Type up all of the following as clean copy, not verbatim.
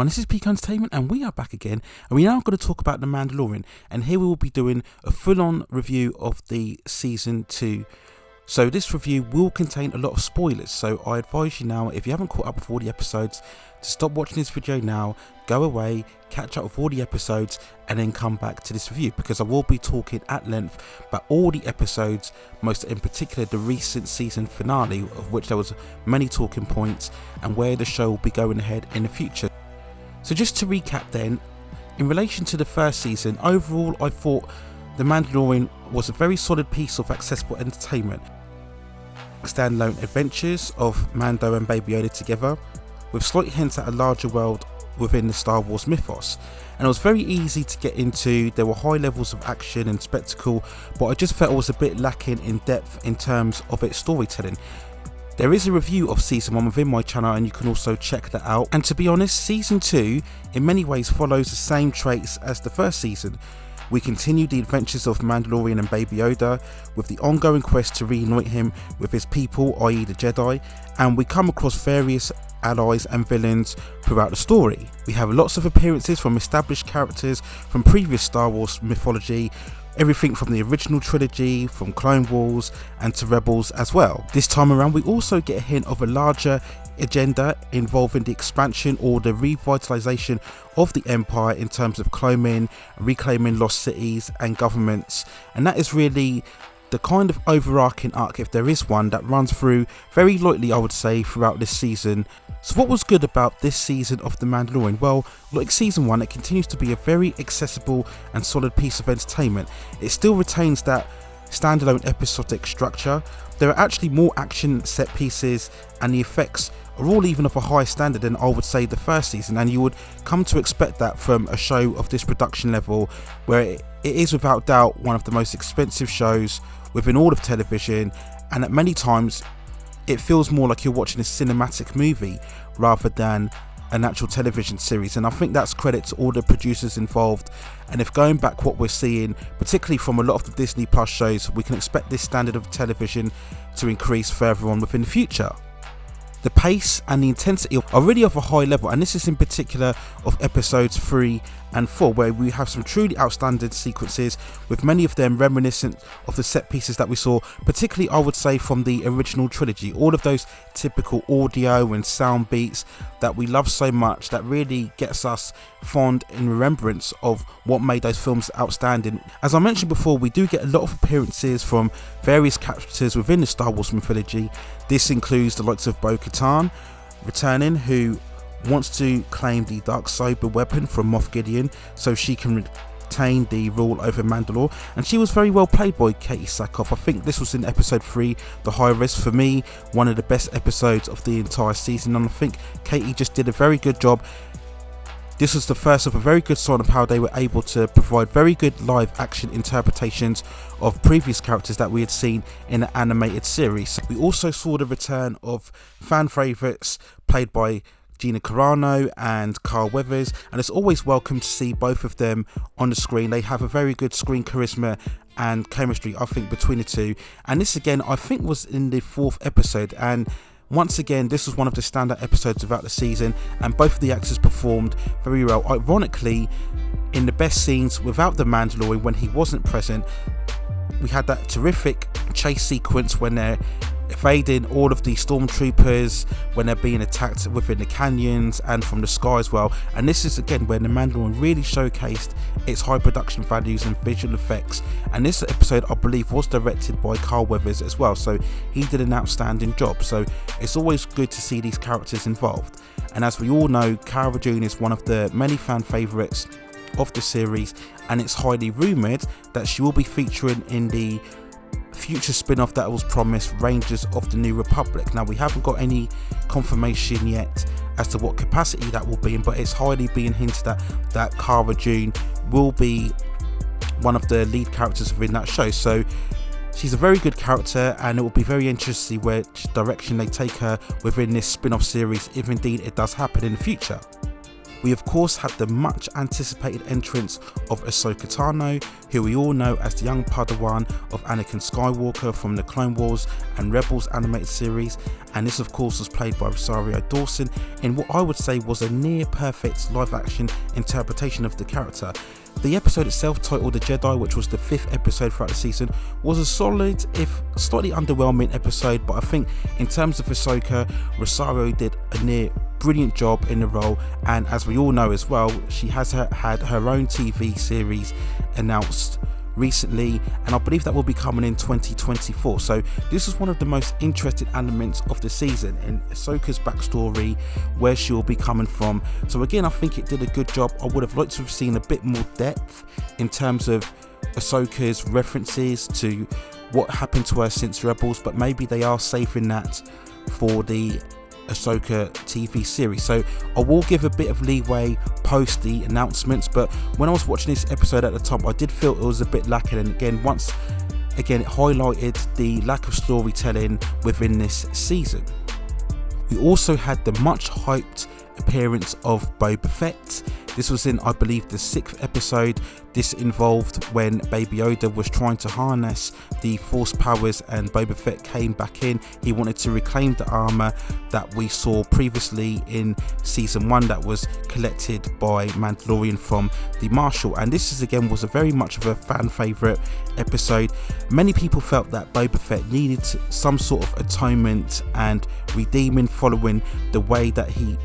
everyone, this is Peak Entertainment and we are back again, and we are now going to talk about The Mandalorian, and here we will be doing a full-on review of the Season 2. So this review will contain a lot of spoilers, so I advise you now, if you haven't caught up with all the episodes, to stop watching this video now, go away, catch up with all the episodes, and then come back to this review, because I will be talking at length about all the episodes, most in particular the recent season finale, of which there was many talking points, and where the show will be going ahead in the future. So just to recap then, in relation to the first season, overall I thought The Mandalorian was a very solid piece of accessible entertainment. Standalone adventures of Mando and Baby Yoda together, with slight hints at a larger world within the Star Wars mythos, and it was very easy to get into. There were high levels of action and spectacle, but I just felt it was a bit lacking in depth in terms of its storytelling. There is a review of Season 1 within my channel and you can also check that out, and to be honest, Season 2 in many ways follows the same traits as the first season. We continue the adventures of Mandalorian and Baby Yoda with the ongoing quest to reunite him with his people, i.e. the Jedi, and we come across various allies and villains throughout the story. We have lots of appearances from established characters from previous Star Wars mythology, everything from the original trilogy, from Clone Wars and to Rebels as well. This time around we also get a hint of a larger agenda involving the expansion or the revitalization of the Empire in terms of cloning, reclaiming lost cities and governments, and that is really the kind of overarching arc, if there is one, that runs through very lightly, I would say, throughout this season. So what was good about this season of The Mandalorian? Well, like Season 1, it continues to be a very accessible and solid piece of entertainment. It still retains that standalone episodic structure. There are actually more action set pieces, and the effects are all even of a higher standard than I would say the first season, and you would come to expect that from a show of this production level, where it is without doubt one of the most expensive shows within all of television, and at many times it feels more like you're watching a cinematic movie rather than an actual television series, and I think that's credit to all the producers involved. And if going back what we're seeing, particularly from a lot of the Disney Plus shows, we can expect this standard of television to increase further on within the future. The pace and the intensity are really of a high level, and this is in particular of episodes 3 and 4, where we have some truly outstanding sequences, with many of them reminiscent of the set pieces that we saw, particularly I would say from the original trilogy. All of those typical audio and sound beats that we love so much, that really gets us fond in remembrance of what made those films outstanding. As I mentioned before, we do get a lot of appearances from various characters within the Star Wars mythology. This includes the likes of Bo-Katan returning, who wants to claim the Darksaber weapon from Moff Gideon so she can retain the rule over Mandalore, and she was very well played by Katie Sackhoff. I think this was in episode 3, the high risk, for me one of the best episodes of the entire season, and I think Katie just did a very good job. This was the first of a very good sign of how they were able to provide very good live action interpretations of previous characters that we had seen in the animated series. We also saw the return of fan favourites played by Gina Carano and Carl Weathers, and it's always welcome to see both of them on the screen. They have a very good screen charisma and chemistry, I think, between the two, and this again I think was in the 4th episode, and once again this was one of the standout episodes throughout the season, and both of the actors performed very well. Ironically, in the best scenes without the Mandalorian, when he wasn't present, we had that terrific chase sequence when they're evading all of the stormtroopers, when they're being attacked within the canyons and from the sky as well. And this is again when the Mandalorian really showcased its high production values and visual effects, and this episode I believe was directed by Carl Weathers as well, so he did an outstanding job. So it's always good to see these characters involved, and as we all know, Cara Dune is one of the many fan favourites of the series, and it's highly rumoured that she will be featuring in the future spin-off that was promised, Rangers of the New Republic. Now we haven't got any confirmation yet as to what capacity that will be in, but it's highly being hinted that Cara Dune will be one of the lead characters within that show. So she's a very good character, and it will be very interesting to see which direction they take her within this spin-off series, if indeed it does happen in the future. We of course had the much anticipated entrance of Ahsoka Tano, who we all know as the young Padawan of Anakin Skywalker from the Clone Wars and Rebels animated series, and this of course was played by Rosario Dawson in what I would say was a near perfect live action interpretation of the character. The episode itself, titled The Jedi, which was the 5th episode throughout the season, was a solid, if slightly underwhelming episode, but I think in terms of Ahsoka, Rosario did a near brilliant job in the role, and as we all know as well, she has had her own TV series announced recently, and I believe that will be coming in 2024. So this is one of the most interesting elements of the season in Ahsoka's backstory, where she will be coming from. So again, I think it did a good job. I would have liked to have seen a bit more depth in terms of Ahsoka's references to what happened to her since Rebels, but maybe they are saving that for the Ahsoka TV series. So I will give a bit of leeway post the announcements, but when I was watching this episode at the time, I did feel it was a bit lacking, and again it highlighted the lack of storytelling within this season. We also had the much hyped appearance of Boba Fett. This was in, I believe, the 6th episode. This involved when Baby Yoda was trying to harness the Force powers and Boba Fett came back in. He wanted to reclaim the armor that we saw previously in season 1 that was collected by Mandalorian from the Marshal, and this is again was a very much of a fan favorite episode. Many people felt that Boba Fett needed some sort of atonement and redeeming following the way that he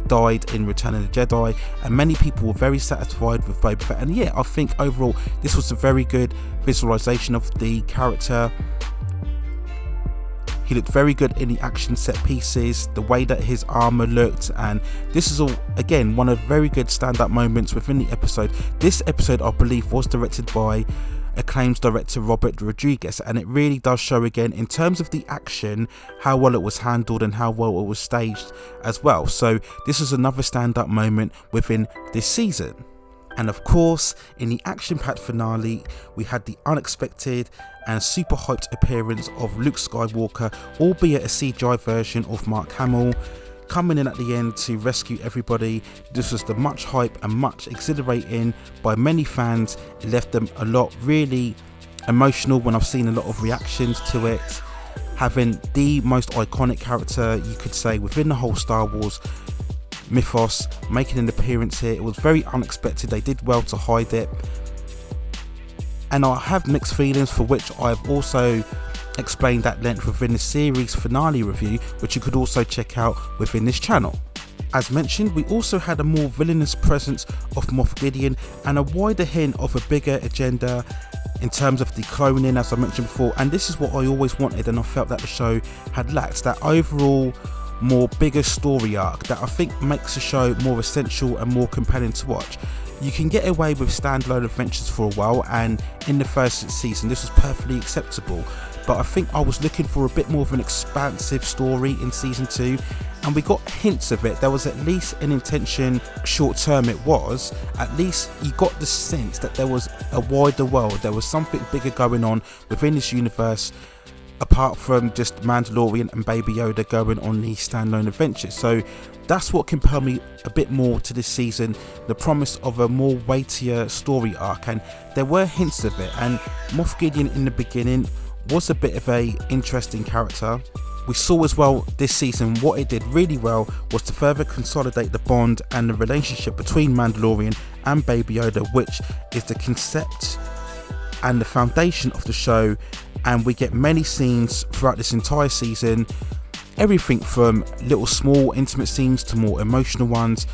died in Return of the Jedi, and many people were very satisfied with Boba Fett. And yeah, I think overall this was a very good visualization of the character. He looked very good in the action set pieces, the way that his armor looked, and this is all again one of very good standout moments within the episode. This episode, I believe, was directed by acclaimed director Robert Rodriguez, and it really does show again in terms of the action how well it was handled and how well it was staged as well. So this is another standout moment within this season. And of course, in the action-packed finale, we had the unexpected and super hyped appearance of Luke Skywalker, albeit a CGI version of Mark Hamill, coming in at the end to rescue everybody. This was the much hype and much exhilarating by many fans. It left them a lot really emotional when I've seen a lot of reactions to it. Having the most iconic character, you could say, within the whole Star Wars mythos making an appearance here, it was very unexpected. They did well to hide it, and I have mixed feelings, for which I've also explained at length within the series finale review, which you could also check out within this channel. As mentioned, we also had a more villainous presence of Moff Gideon and a wider hint of a bigger agenda in terms of the cloning, as I mentioned before, and this is what I always wanted, and I felt that the show had lacked that overall more bigger story arc that I think makes the show more essential and more compelling to watch. You can get away with standalone adventures for a while, and in the first season this was perfectly acceptable, but I think I was looking for a bit more of an expansive story in season 2, and we got hints of it. There was at least an intention, short term it was, at least you got the sense that there was a wider world, there was something bigger going on within this universe, apart from just Mandalorian and Baby Yoda going on these standalone adventures. So that's what compelled me a bit more to this season, the promise of a more weightier story arc, and there were hints of it. And Moff Gideon in the beginning was a bit of a interesting character. We saw as well this season what it did really well was to further consolidate the bond and the relationship between Mandalorian and Baby Yoda, which is the concept and the foundation of the show. And we get many scenes throughout this entire season, everything from little small intimate scenes to more emotional ones,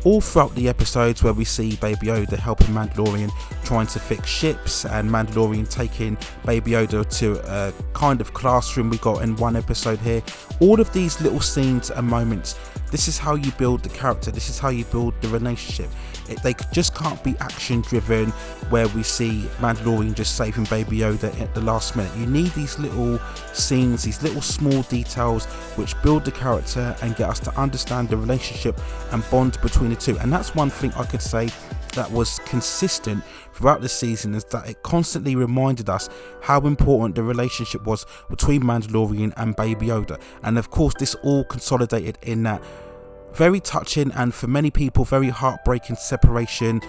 all throughout the episodes where we see Baby Yoda helping Mandalorian trying to fix ships, and Mandalorian taking Baby Yoda to a kind of classroom we got in one episode here. All of these little scenes and moments, this is how you build the character, this is how you build the relationship. They just can't be action driven where we see Mandalorian just saving Baby Yoda at the last minute. You need these little scenes, these little small details which build the character and get us to understand the relationship and bond between the two. And that's one thing I could say that was consistent throughout the season, is that it constantly reminded us how important the relationship was between Mandalorian and Baby Yoda. And of course this all consolidated in that very touching, and for many people very heartbreaking separation.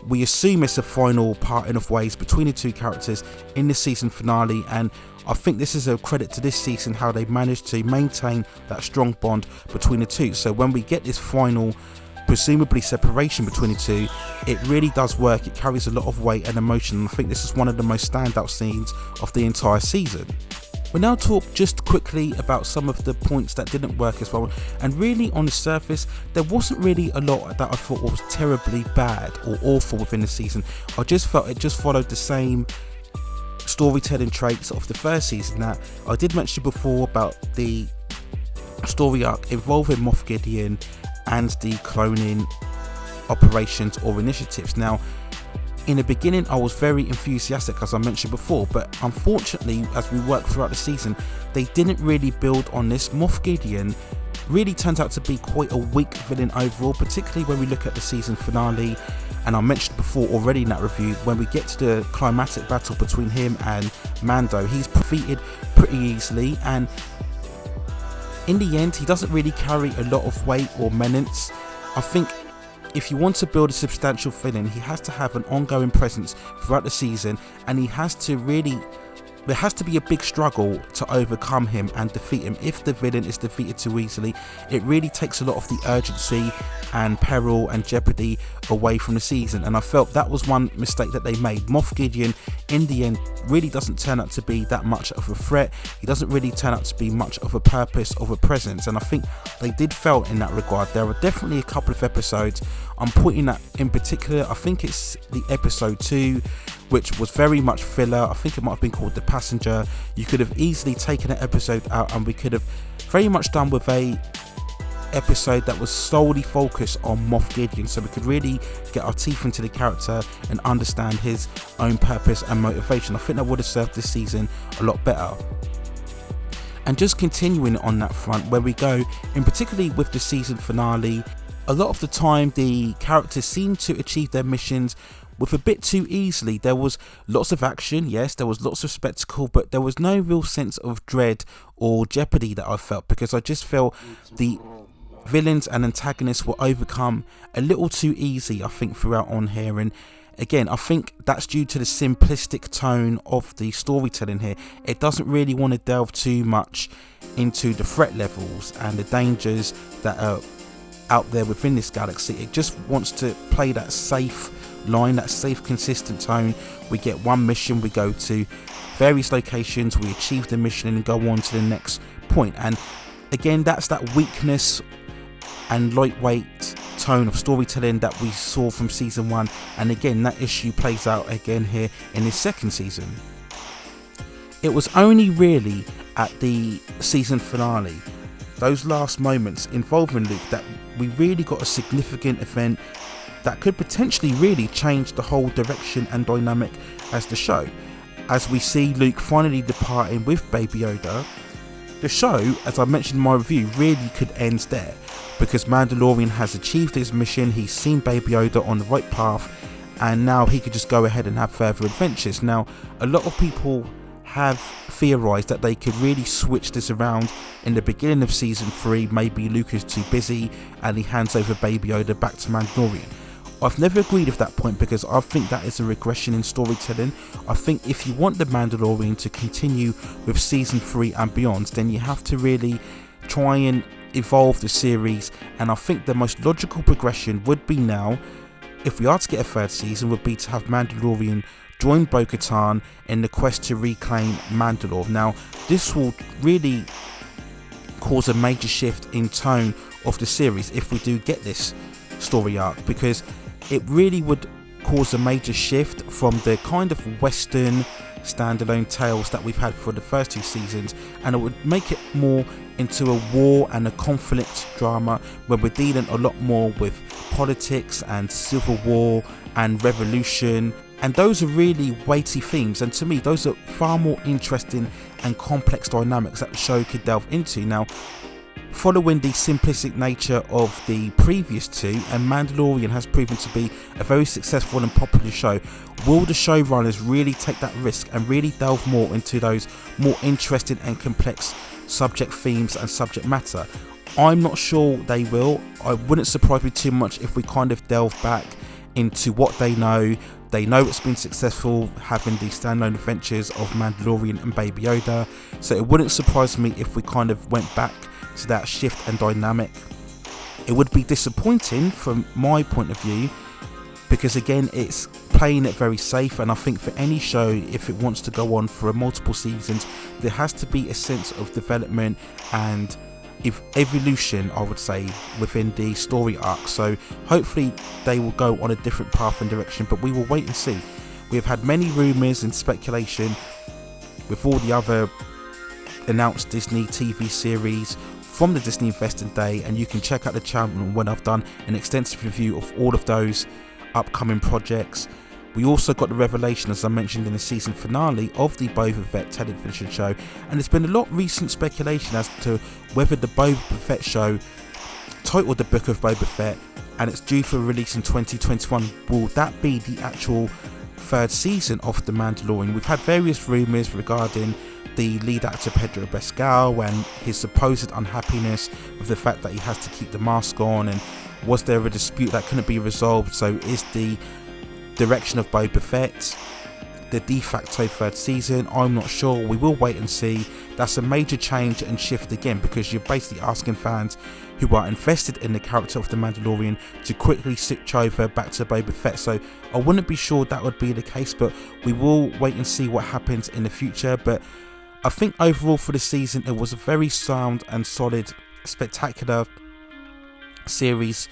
We assume it's a final parting of ways between the two characters in the season finale, and I think this is a credit to this season how they managed to maintain that strong bond between the two. So when we get this final presumably separation between the two, it really does work. It carries a lot of weight and emotion, and I think this is one of the most standout scenes of the entire season. We'll now talk just quickly about some of the points that didn't work as well, and really on the surface there wasn't really a lot that I thought was terribly bad or awful within the season. I just felt it just followed the same storytelling traits of the first season that I did mention before about the story arc involving Moff Gideon and the cloning operations or initiatives. Now, in the beginning I was very enthusiastic, as I mentioned before, but unfortunately as we worked throughout the season they didn't really build on this. Moff Gideon really turns out to be quite a weak villain overall, particularly when we look at the season finale, and I mentioned before already in that review, when we get to the climatic battle between him and Mando, he's defeated pretty easily, and in the end he doesn't really carry a lot of weight or menace. I think if you want to build a substantial villain, he has to have an ongoing presence throughout the season, and he has to really, there has to be a big struggle to overcome him and defeat him. If the villain is defeated too easily, it really takes a lot of the urgency and peril and jeopardy away from the season, and I felt that was one mistake that they made. Moff Gideon in the end really doesn't turn out to be that much of a threat. He doesn't really turn out to be much of a purpose, of a presence, and I think they did fail in that regard. There are definitely a couple of episodes I'm pointing at in particular. I think it's the episode 2, which was very much filler. I think it might have been called The Passenger. You could have easily taken that episode out and we could have very much done with a episode that was solely focused on Moff Gideon, so we could really get our teeth into the character and understand his own purpose and motivation. I think that would have served this season a lot better. And just continuing on that front, where we go, in particularly with the season finale, a lot of the time the characters seem to achieve their missions with a bit too easily. There was lots of action, yes, there was lots of spectacle, but there was no real sense of dread or jeopardy that I felt, because I just felt the villains and antagonists were overcome a little too easy, I think, throughout on here. And again, I think that's due to the simplistic tone of the storytelling here. It doesn't really want to delve too much into the threat levels and the dangers that are out there within this galaxy. It just wants to play that safe line, that safe, consistent tone. We get one mission, we go to various locations, we achieve the mission and go on to the next point. And again, that's that weakness and lightweight tone of storytelling that we saw from season 1, and again that issue plays out again here in this second season. It was only really at the season finale, those last moments involving Luke, that we really got a significant event that could potentially really change the whole direction and dynamic as the show. As we see Luke finally departing with Baby Yoda, the show, as I mentioned in my review, really could end there, because Mandalorian has achieved his mission, he's seen Baby Yoda on the right path, and now he could just go ahead and have further adventures. Now, a lot of people have theorized that they could really switch this around in the beginning of season 3. Maybe Luke is too busy and he hands over Baby Yoda back to Mandalorian. I've never agreed with that point, because I think that is a regression in storytelling. I think if you want the Mandalorian to continue with season 3 and beyond, then you have to really try and evolve the series, and I think the most logical progression would be now, if we are to get a third season, would be to have Mandalorian join Bo-Katan in the quest to reclaim Mandalore. Now, this will really cause a major shift in tone of the series if we do get this story arc, because it really would cause a major shift from the kind of Western standalone tales that we've had for the first 2 seasons, and it would make it more into a war and a conflict drama, where we're dealing a lot more with politics and civil war and revolution, and those are really weighty themes, and to me those are far more interesting and complex dynamics that the show could delve into. Now, following the simplistic nature of the previous 2, and Mandalorian has proven to be a very successful and popular show, will the showrunners really take that risk and really delve more into those more interesting and complex subject themes and subject matter? I'm not sure they will. I wouldn't surprise me too much if we kind of delve back into what they know. They know it's been successful having the standalone adventures of Mandalorian and Baby Yoda, so it wouldn't surprise me if we kind of went back to that shift and dynamic. It would be disappointing from my point of view, because again, it's playing it very safe, and I think for any show, if it wants to go on for multiple seasons, there has to be a sense of development and evolution, I would say, within the story arc. So hopefully they will go on a different path and direction, but we will wait and see. We have had many rumours and speculation with all the other announced Disney TV series from the Disney Investor Day, and you can check out the channel when I've done an extensive review of all of those upcoming projects. We also got the revelation, as I mentioned, in the season finale of the Boba Fett television show, and there's been a lot of recent speculation as to whether the Boba Fett show, titled The Book of Boba Fett, and it's due for release in 2021, will that be the actual third season of The Mandalorian? We've had various rumours regarding the lead actor Pedro Pascal and his supposed unhappiness with the fact that he has to keep the mask on, and was there a dispute that couldn't be resolved? So is the direction of Boba Fett the de facto third season? I'm not sure. We will wait and see. That's a major change and shift again, because you're basically asking fans who are invested in the character of the Mandalorian to quickly switch over back to Boba Fett. So I wouldn't be sure that would be the case, but we will wait and see what happens in the future. But I think overall for the season, it was a very sound and solid, spectacular series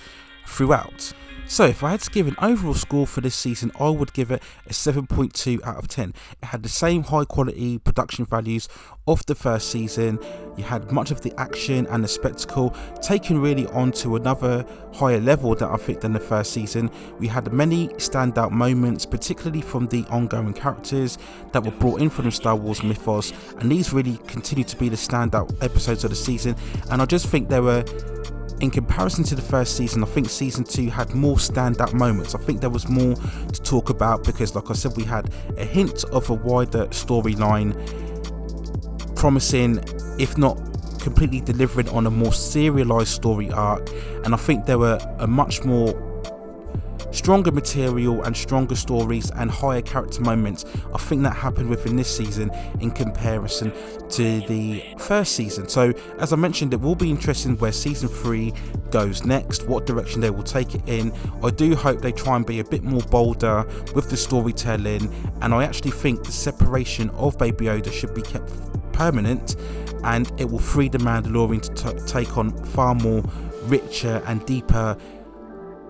throughout. So if I had to give an overall score for this season, I would give it a 7.2 out of 10. It had the same high quality production values of the first season. You had much of the action and the spectacle taken really on to another higher level than I think than the first season. We had many standout moments, particularly from the ongoing characters that were brought in from the Star Wars mythos, and these really continue to be the standout episodes of the season. And I just think there were, in comparison to the first season, I think season 2 had more standout moments. I think there was more to talk about because, like I said, we had a hint of a wider storyline, promising, if not completely delivering on a more serialized story arc. And I think there were a much more stronger material and stronger stories and higher character moments. I think that happened within this season in comparison to the first season. So as I mentioned, it will be interesting where season 3 goes next, what direction they will take it in. I do hope they try and be a bit more bolder with the storytelling, and I actually think the separation of Baby Yoda should be kept permanent, and it will free the Mandalorian to take on far more richer and deeper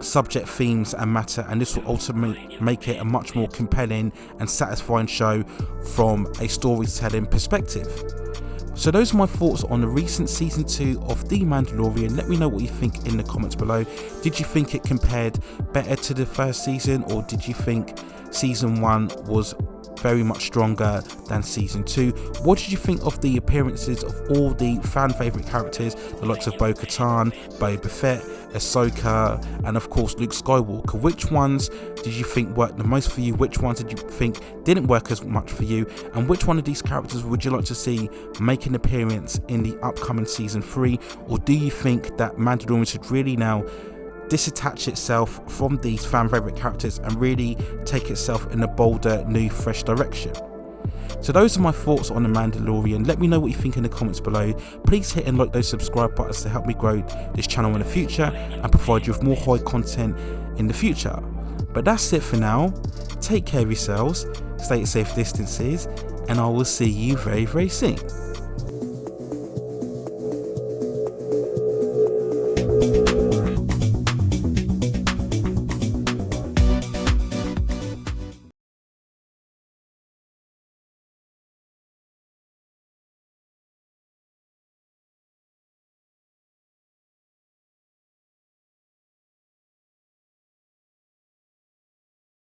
subject themes and matter, and this will ultimately make it a much more compelling and satisfying show from a storytelling perspective. So those are my thoughts on the recent season 2 of The Mandalorian. Let me know what you think in the comments below. Did you think it compared better to the first season, or did you think season 1 was very much stronger than season 2? What did you think of the appearances of all the fan favourite characters, the likes of Bo-Katan, Boba Fett, Ahsoka, and of course Luke Skywalker? Which ones did you think worked the most for you? Which ones did you think didn't work as much for you? And which one of these characters would you like to see make an appearance in the upcoming season 3? Or do you think that Mandalorian should really now disattach itself from these fan favourite characters and really take itself in a bolder, new, fresh direction? So those are my thoughts on The Mandalorian. Let me know what you think in the comments below. Please hit and like those subscribe buttons to help me grow this channel in the future and provide you with more high content in the future. But that's it for now. Take care of yourselves, stay at safe distances, and I will see you very, very soon.